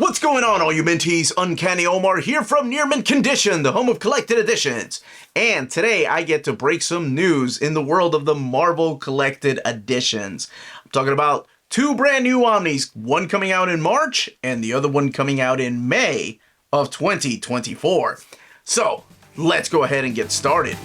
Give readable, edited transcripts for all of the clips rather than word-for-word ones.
What's going on, all you minties? Uncanny Omar here from Near Mint Condition, the home of collected editions. And today I get to break some news in the world of the Marvel collected editions. I'm talking about two brand new Omnis, one coming out in March and the other one coming out in May of 2024. So let's go ahead and get started.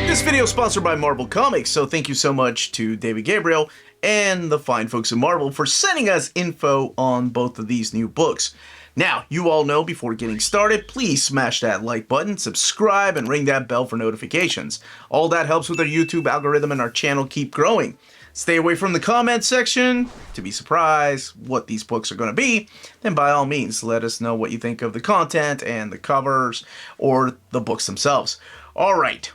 This video is sponsored by Marvel Comics, so thank you so much to David Gabriel and the fine folks at Marvel for sending us info on both of these new books. Now, you all know before getting started, please smash that like button, subscribe, and ring that bell for notifications. All that helps with our YouTube algorithm and our channel keep growing. Stay away from the comment section to be surprised what these books are going to be. Then by all means, let us know what you think of the content and the covers or the books themselves. All right.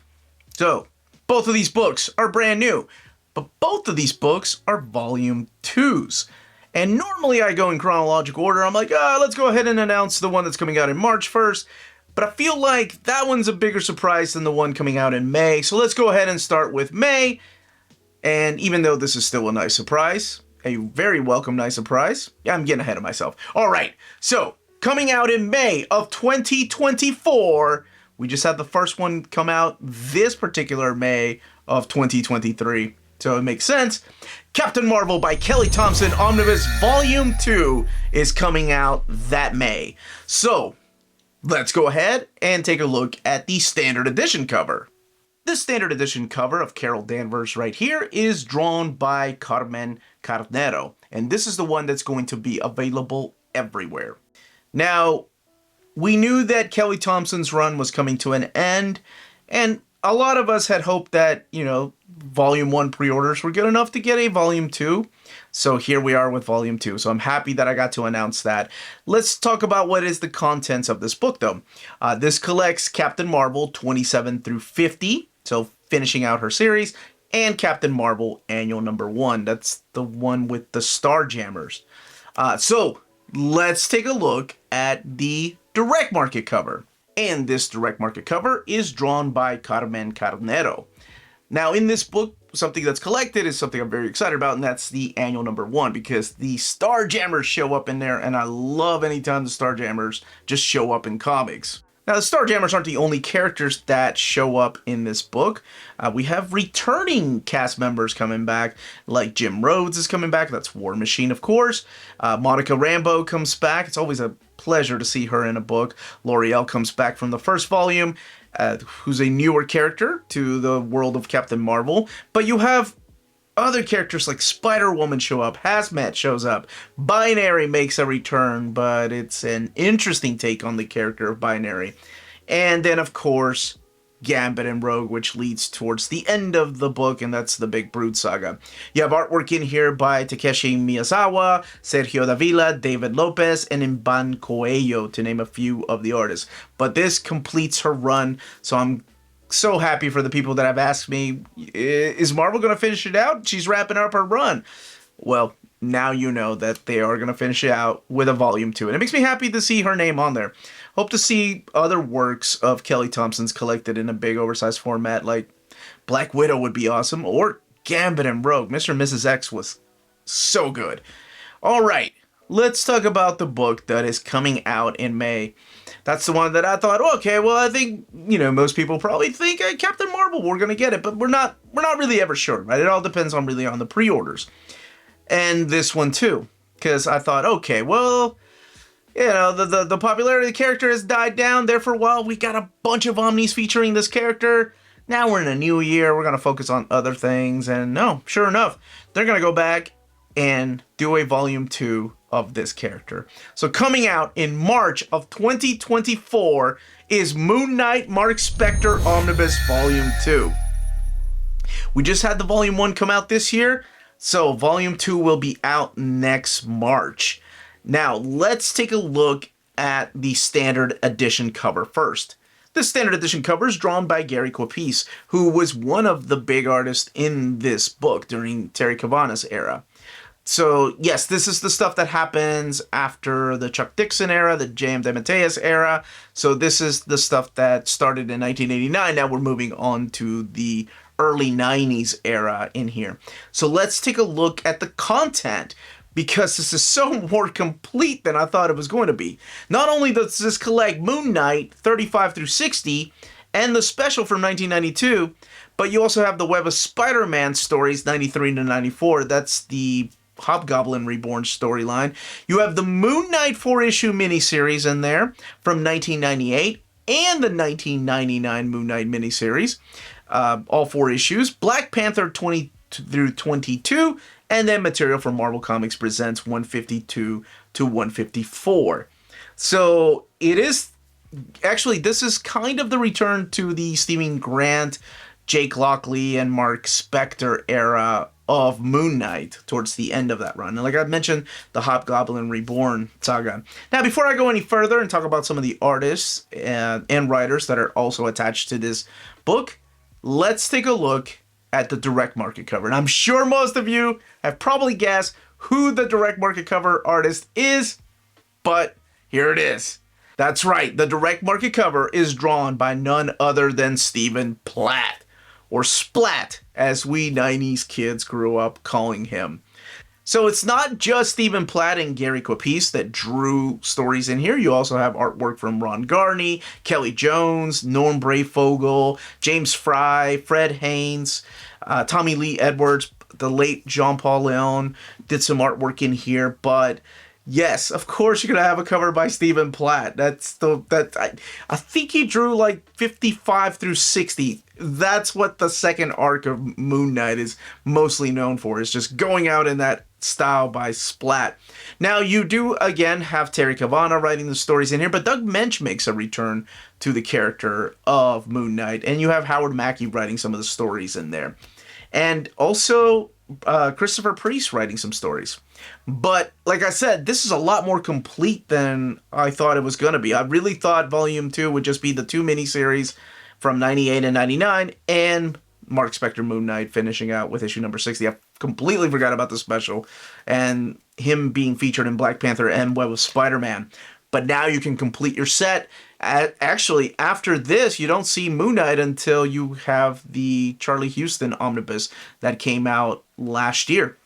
So, both of these books are brand new, but both of these books are volume 2s. And normally I go in chronological order. I'm like, let's go ahead and announce the one that's coming out in March first. But I feel like that one's a bigger surprise than the one coming out in May. So let's go ahead and start with May. And even though this is still a nice surprise, a very welcome nice surprise. Yeah, I'm getting ahead of myself. All right, so coming out in May of 2024... we just had the first one come out this particular May of 2023, so it makes sense. Captain Marvel by Kelly Thompson Omnibus Volume 2 is coming out that May. So, let's go ahead and take a look at the standard edition cover. This standard edition cover of Carol Danvers right here is drawn by Carmen Carnero, and this is the one that's going to be available everywhere. Now, we knew that Kelly Thompson's run was coming to an end, and a lot of us had hoped that, Volume 1 pre-orders were good enough to get a Volume 2. So here we are with Volume 2. So I'm happy that I got to announce that. Let's talk about what is the contents of this book, though. This collects Captain Marvel 27 through 50, so finishing out her series, and Captain Marvel Annual Number 1. That's the one with the Starjammers. So let's take a look at the direct market cover. And this direct market cover is drawn by Carmen Carnero. Now, in this book, something that's collected is something I'm very excited about, and that's the Annual Number 1, because the Starjammers show up in there, and I love anytime the Starjammers just show up in comics. Now, the Starjammers aren't the only characters that show up in this book. We have returning cast members coming back, like Jim Rhodes is coming back. That's War Machine, of course. Monica Rambeau comes back. It's always a pleasure to see her in a book. L'Oreal comes back from the first volume, who's a newer character to the world of Captain Marvel. But you have other characters like Spider-Woman show up, Hazmat shows up, Binary makes a return, but it's an interesting take on the character of Binary. And then, of course, Gambit and Rogue, which leads towards the end of the book, and that's the Big Brood saga. You have artwork in here by Takeshi Miyazawa, Sergio Davila, David Lopez, and Imban Coelho, to name a few of the artists. But this completes her run, so I'm so happy for the people that have asked me, is Marvel going to finish it out? She's wrapping up her run. Well, now you know that they are going to finish it out with a Volume 2. And it makes me happy to see her name on there. Hope to see other works of Kelly Thompson's collected in a big oversized format, like Black Widow would be awesome, or Gambit and Rogue. Mr. and Mrs. X was so good. All right, let's talk about the book that is coming out in May. That's the one that I thought, okay, well, I think, most people probably think Captain Marvel, we're going to get it, but we're not really ever sure, right? It all depends on the pre-orders. And this one too, because I thought, okay, well, the popularity of the character has died down there for a while. We got a bunch of Omnis featuring this character. Now we're in a new year. We're going to focus on other things. And no, sure enough, they're going to go back and do a Volume 2 of this character. So coming out in March of 2024 is Moon Knight Marc Spector Omnibus Volume 2. We just had the Volume 1 come out this year, so Volume 2 will be out next March. Now, let's take a look at the standard edition cover first. The standard edition cover is drawn by Gary Coppice, who was one of the big artists in this book during Terry Cavana's era. So, yes, this is the stuff that happens after the Chuck Dixon era, the J.M. DeMatteis era. So this is the stuff that started in 1989. Now we're moving on to the early 90s era in here. So let's take a look at the content, because this is so more complete than I thought it was going to be. Not only does this collect Moon Knight 35 through 60 and the special from 1992, but you also have the Web of Spider-Man stories 93 to 94. That's the Hobgoblin Reborn storyline. You have the Moon Knight 4-issue miniseries in there from 1998 and the 1999 Moon Knight miniseries, all 4 issues. Black Panther 20 through 22, and then material from Marvel Comics Presents 152 to 154. So it is, actually, this is kind of the return to the Stephen Grant, Jake Lockley, and Marc Spector era of Moon Knight towards the end of that run. And like I mentioned, the Hobgoblin Reborn saga. Now, before I go any further and talk about some of the artists and writers that are also attached to this book, let's take a look at the direct market cover. And I'm sure most of you have probably guessed who the direct market cover artist is, but here it is. That's right, the direct market cover is drawn by none other than Stephen Platt, or Splat, as we 90s kids grew up calling him. So it's not just Stephen Platt and Gary Kwapis that drew stories in here. You also have artwork from Ron Garney, Kelly Jones, Norm Brayfogle, James Fry, Fred Haynes, Tommy Lee Edwards, the late Jean-Paul Leon did some artwork in here. But yes, of course you're gonna have a cover by Stephen Platt. I think he drew like 55 through 60. That's what the second arc of Moon Knight is mostly known for, is just going out in that style by Splat. Now, you do, again, have Terry Cavanagh writing the stories in here, but Doug Mensch makes a return to the character of Moon Knight, and you have Howard Mackie writing some of the stories in there. And also, Christopher Priest writing some stories. But, like I said, this is a lot more complete than I thought it was going to be. I really thought Volume 2 would just be the 2 miniseries from 98 and 99, and Marc Spector Moon Knight finishing out with issue number 60. I completely forgot about the special and him being featured in Black Panther and Web of Spider-Man. But now you can complete your set. Actually, after this, you don't see Moon Knight until you have the Charlie Houston Omnibus that came out last year.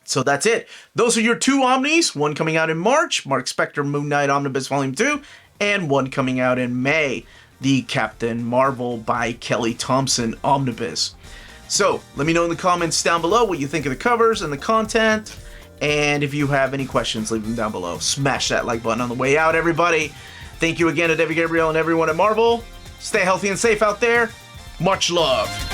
So that's it. Those are your 2 Omnis, one coming out in March, Marc Spector Moon Knight Omnibus Volume 2, and one coming out in May, the Captain Marvel by Kelly Thompson Omnibus. So, let me know in the comments down below what you think of the covers and the content. And if you have any questions, leave them down below. Smash that like button on the way out, everybody. Thank you again to David Gabriel and everyone at Marvel. Stay healthy and safe out there. Much love.